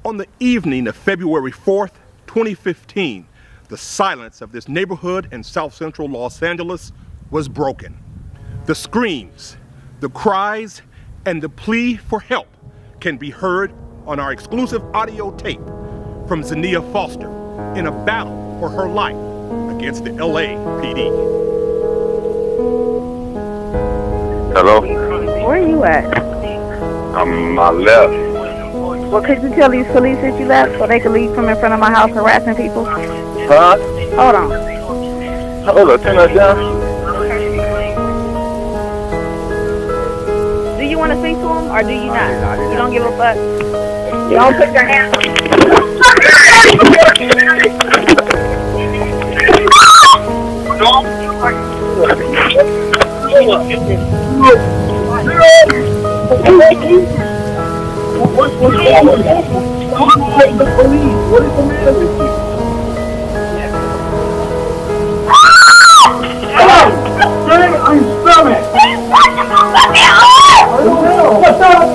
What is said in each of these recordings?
On the evening of February 4th, 2015, the silence of this neighborhood in South Central Los Angeles was broken. The screams, the cries, and the plea for help can be heard on our exclusive audio tape from Zennea Foster in a battle for her life against the LAPD. Hello? Where are you at? I'm my left. Well, could you tell these police that you left so they can leave from in front of my house harassing people? Huh? Hold on. Hold on, turn that down. Do you want to speak to them or do you not? You don't give a fuck? You don't put your hands on What's going on? Don't take the police. What is the matter with you? I'm stomach. I don't know. What's up?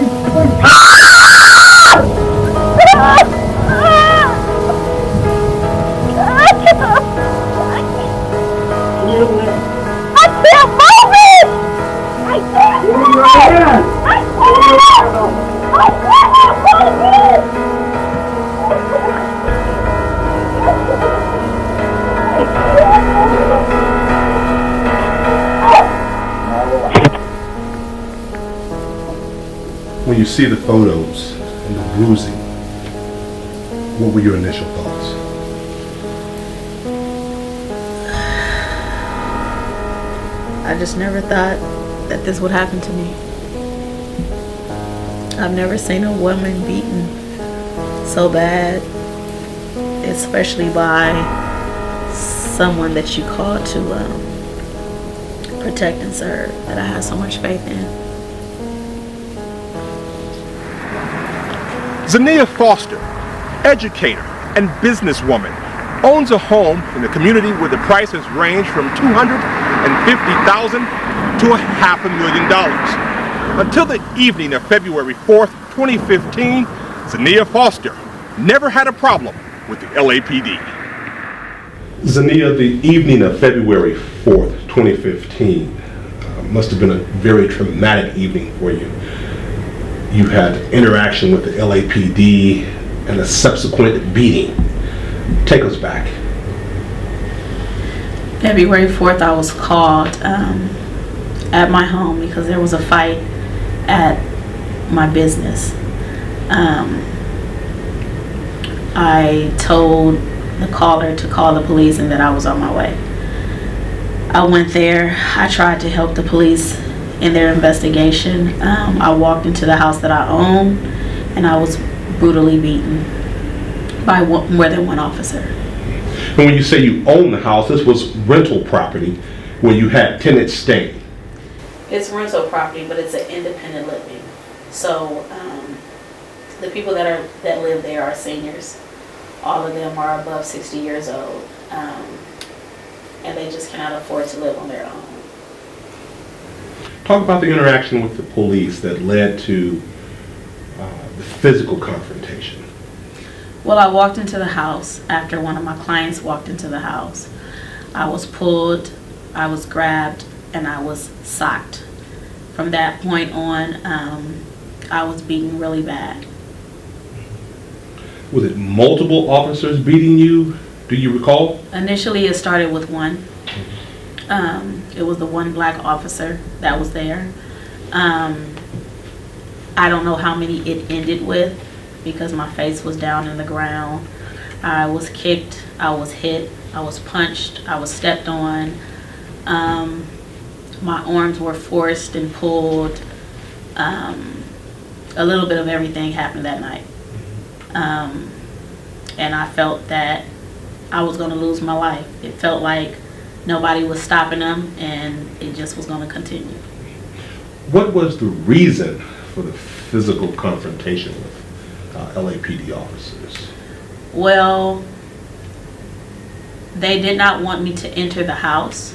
I can't move it! I can't move it! When you see the photos and the bruising, what were your initial thoughts? I just never thought that this would happen to me. I've never seen a woman beaten so bad, especially by someone that you call to protect and serve, that I have so much faith in. Zennea Foster, educator and businesswoman, owns a home in the community where the prices range from $250,000 to $500,000. Until the evening of February 4th, 2015, Zennea Foster never had a problem with the LAPD. Zennea, the evening of February 4th, 2015 must have been a very traumatic evening for you. You had interaction with the LAPD and a subsequent beating. Take us back. February 4th, I was called at my home because there was a fight at my business. I told the caller to call the police and that I was on my way. I went there. I tried to help the police in their investigation. I walked into the house that I own and I was brutally beaten by more than one officer. And when you say you own the house, this was rental property where you had tenants staying. It's rental property, but it's an independent living. So the people that live there are seniors. All of them are above 60 years old, and they just cannot afford to live on their own. Talk about the interaction with the police that led to the physical confrontation. Well, I walked into the house after one of my clients walked into the house. I was pulled, I was grabbed, and I was socked. From that point on, I was beaten really bad. Was it multiple officers beating you? Do you recall? Initially, it started with one. It was the one black officer that was there. I don't know how many it ended with because my face was down in the ground. I was kicked, I was hit, I was punched, I was stepped on. My arms were forced and pulled. A little bit of everything happened that night. And I felt that I was going to lose my life. It felt like nobody was stopping them and it just was going to continue. What was the reason for the physical confrontation with LAPD officers? Well, they did not want me to enter the house.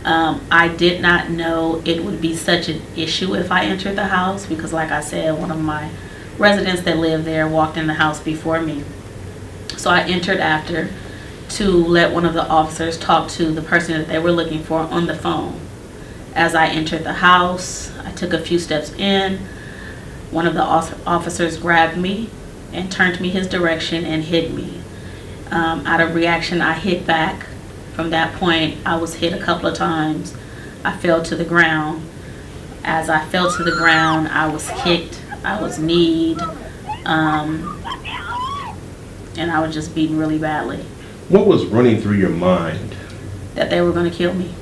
I did not know it would be such an issue if I entered the house because, like I said, one of my residents that lived there walked in the house before me. So I entered after to let one of the officers talk to the person that they were looking for on the phone. As I entered the house, I took a few steps in. One of the officers grabbed me and turned me his direction and hit me. Out of reaction, I hit back. From that point, I was hit a couple of times. I fell to the ground. As I fell to the ground, I was kicked, I was kneed, and I was just beaten really badly. What was running through your mind? That they were going to kill me.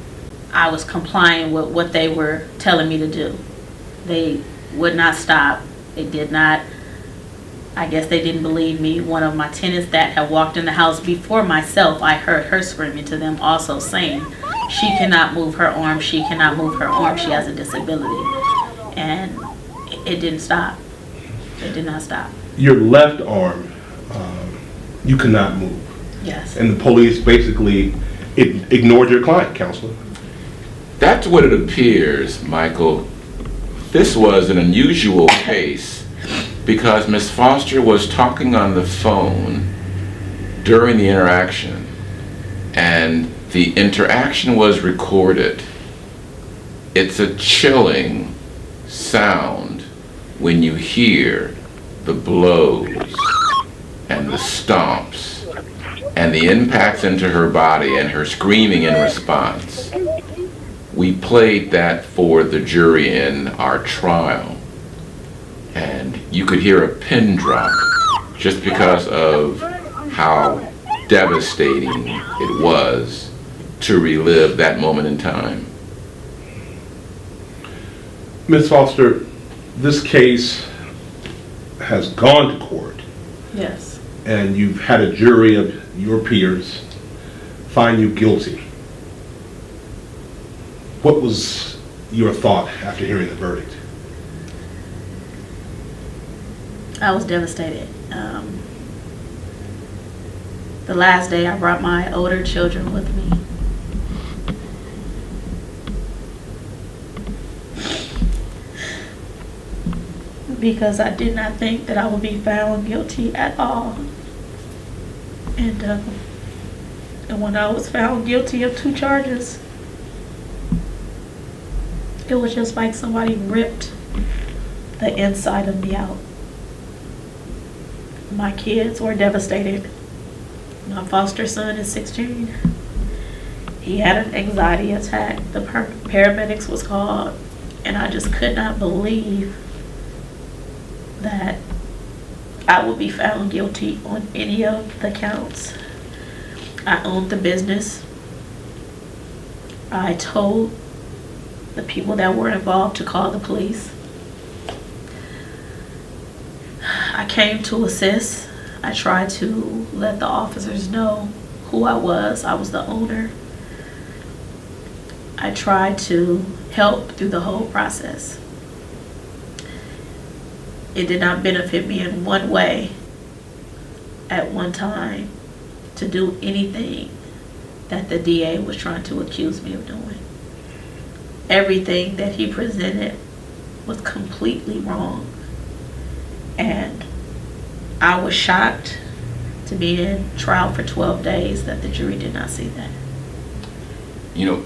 I was complying with what they were telling me to do. They would not stop. They did not. I guess they didn't believe me. One of my tenants that had walked in the house before myself, I heard her screaming to them also saying, she cannot move her arm, she cannot move her arm, she has a disability. And it didn't stop. It did not stop. Your left arm, you could not move. Yes. And the police basically ignored your client, counselor. That's what it appears, Michael. This was an unusual case because Ms. Foster was talking on the phone during the interaction, and the interaction was recorded. It's a chilling sound when you hear the blows and the stomps and the impacts into her body and her screaming in response. We played that for the jury in our trial, and you could hear a pin drop just because of how devastating it was to relive that moment in time. Ms. Foster, this case has gone to court. Yes. And you've had a jury of your peers find you guilty. What was your thought after hearing the verdict? I was devastated. The last day I brought my older children with me. Because I did not think that I would be found guilty at all. And when I was found guilty of 2 charges, it was just like somebody ripped the inside of me out. My kids were devastated. My foster son is 16. He had an anxiety attack. The paramedics was called, and I just could not believe that I would be found guilty on any of the counts. I owned the business. I told the people that were involved to call the police. I came to assist. I tried to let the officers know who I was. I was the owner. I tried to help through the whole process. It did not benefit me in one way at one time to do anything that the DA was trying to accuse me of doing. Everything that he presented was completely wrong. And I was shocked to be in trial for 12 days that the jury did not see that. You know,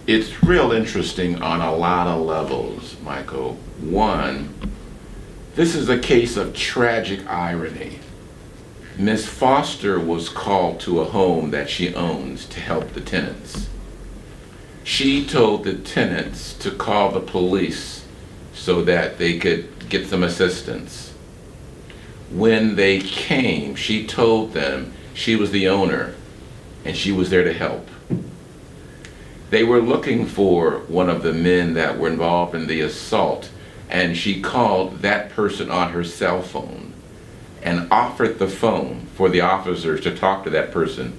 it's real interesting on a lot of levels, Michael. One, this is a case of tragic irony. Miss Foster was called to a home that she owns to help the tenants. She told the tenants to call the police so that they could get some assistance. When they came, she told them she was the owner and she was there to help. They were looking for one of the men that were involved in the assault, and she called that person on her cell phone and offered the phone for the officers to talk to that person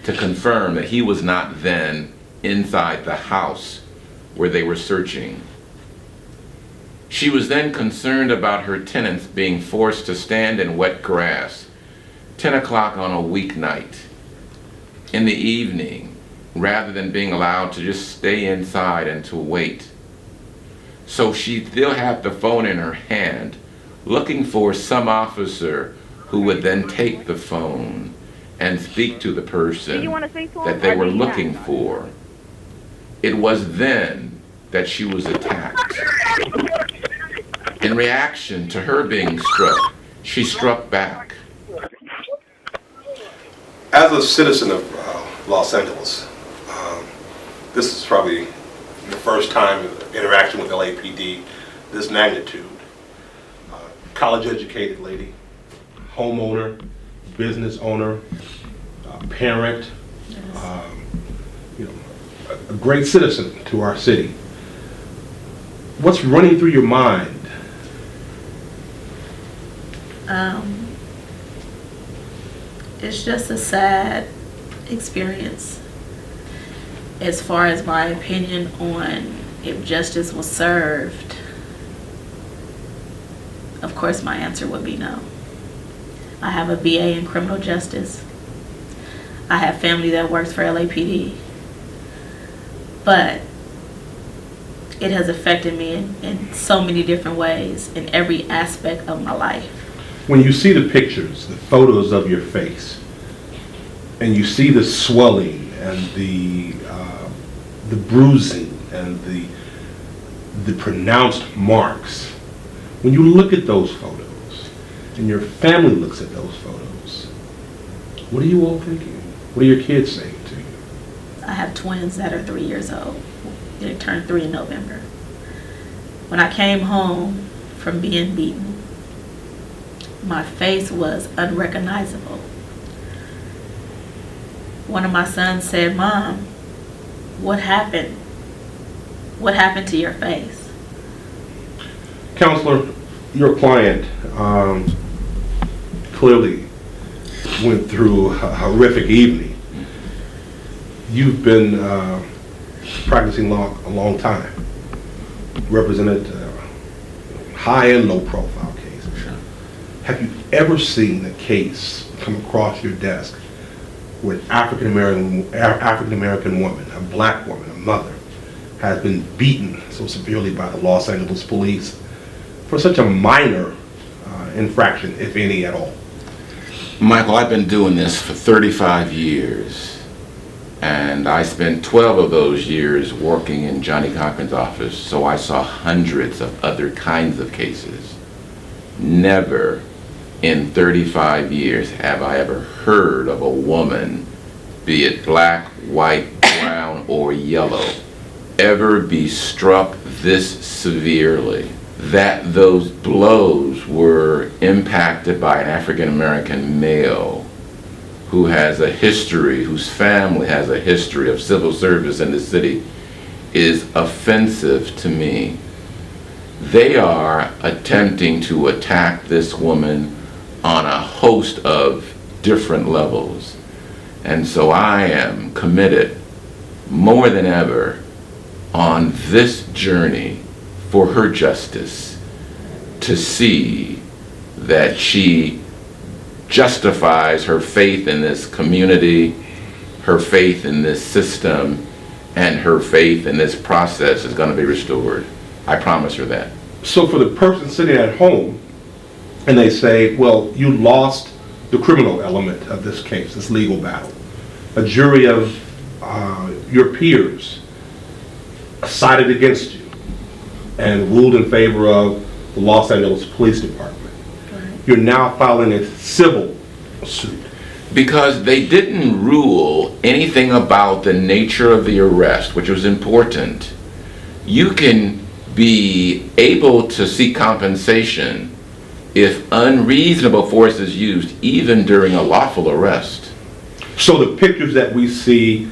to confirm that he was not then inside the house where they were searching. She was then concerned about her tenants being forced to stand in wet grass, 10 o'clock on a weeknight, in the evening, rather than being allowed to just stay inside and to wait. So she still had the phone in her hand, looking for some officer who would then take the phone and speak to the person Did you want to speak to him, that they or were did you not? looking for. It was then that she was attacked. In reaction to her being struck, she struck back. As a citizen of Los Angeles, this is probably the first time interaction with LAPD this magnitude. College-educated lady, homeowner, business owner, parent, a great citizen to our city. What's running through your mind? It's just a sad experience. As far as my opinion on if justice was served, of course my answer would be no. I have a BA in criminal justice. I have family that works for LAPD. But it has affected me in so many different ways, in every aspect of my life. When you see the pictures, the photos of your face, and you see the swelling and the bruising and the pronounced marks, when you look at those photos and your family looks at those photos, what are you all thinking? What are your kids saying to you? I have twins that are 3 years old. They turned 3 in November. When I came home from being beaten, my face was unrecognizable. One of my sons said, "Mom, what happened? What happened to your face?" Counselor, your client clearly went through a horrific evening. You've been practicing law a long time, represented high and low profile cases. Sure. Have you ever seen a case come across your desk where an African American woman, a black woman, a mother, has been beaten so severely by the Los Angeles police for such a minor infraction, if any at all? Michael, I've been doing this for 35 years, and I spent 12 of those years working in Johnny Cochran's office, so I saw hundreds of other kinds of cases. Never in 35 years have I ever heard of a woman, be it black, white, brown, or yellow, ever be struck this severely, that those blows were impacted by an African American male who has a history, whose family has a history of civil service in the city, is offensive to me. They are attempting to attack this woman on a host of different levels. And so I am committed more than ever on this journey for her justice, to see that she justifies her faith in this community, her faith in this system, and her faith in this process is going to be restored. I promise her that. So for the person sitting at home, and they say, well, you lost the criminal element of this case, this legal battle. A jury of your peers sided against you and ruled in favor of the Los Angeles Police Department. Right. You're now filing a civil suit. Because they didn't rule anything about the nature of the arrest, which was important. You can be able to seek compensation if unreasonable force is used, even during a lawful arrest. So the pictures that we see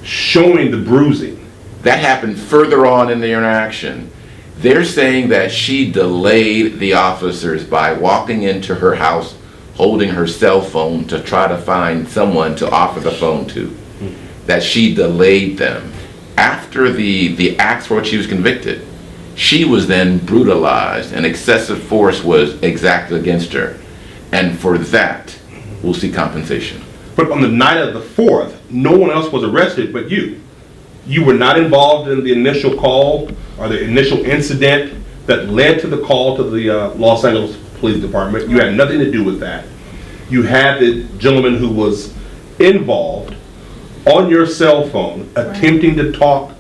showing the bruising, That happened further on in the interaction. They're saying that she delayed the officers by walking into her house, holding her cell phone to try to find someone to offer the phone to. That she delayed them. After the acts for which she was convicted, she was then brutalized and excessive force was exacted against her. And for that, we'll see compensation. but on the night of the 4th, no one else was arrested but you. You were not involved in the initial call or the initial incident that led to the call to the Los Angeles police department. You had nothing to do with that. You had the gentleman who was involved on your cell phone attempting to talk.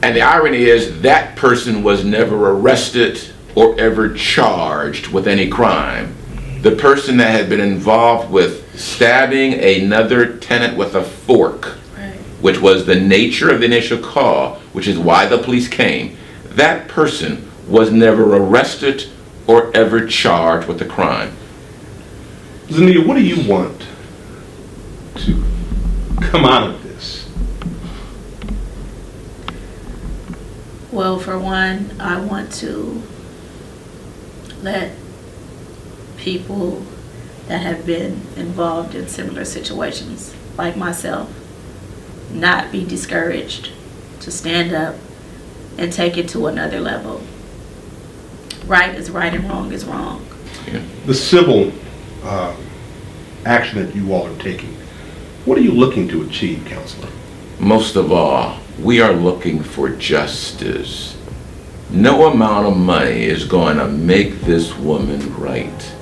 And the irony is that person was never arrested or ever charged with any crime. The person that had been involved with stabbing another tenant with a fork, which was the nature of the initial call, which is why the police came, that person was never arrested or ever charged with a crime. Zennea, what do you want to come out of this? Well, for one, I want to let people that have been involved in similar situations, like myself, not be discouraged, to stand up and take it to another level. Right is right and wrong is wrong. Yeah. The civil action that you all are taking, what are you looking to achieve, Counselor? Most of all, we are looking for justice. No amount of money is going to make this woman right.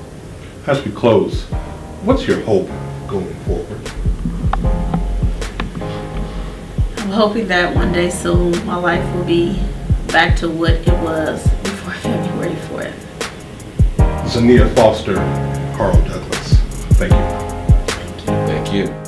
As we close, what's your hope going forward? I'm hoping that one day soon my life will be back to what it was before February 4th. Zennea Foster, Carl Douglas. Thank you. Thank you.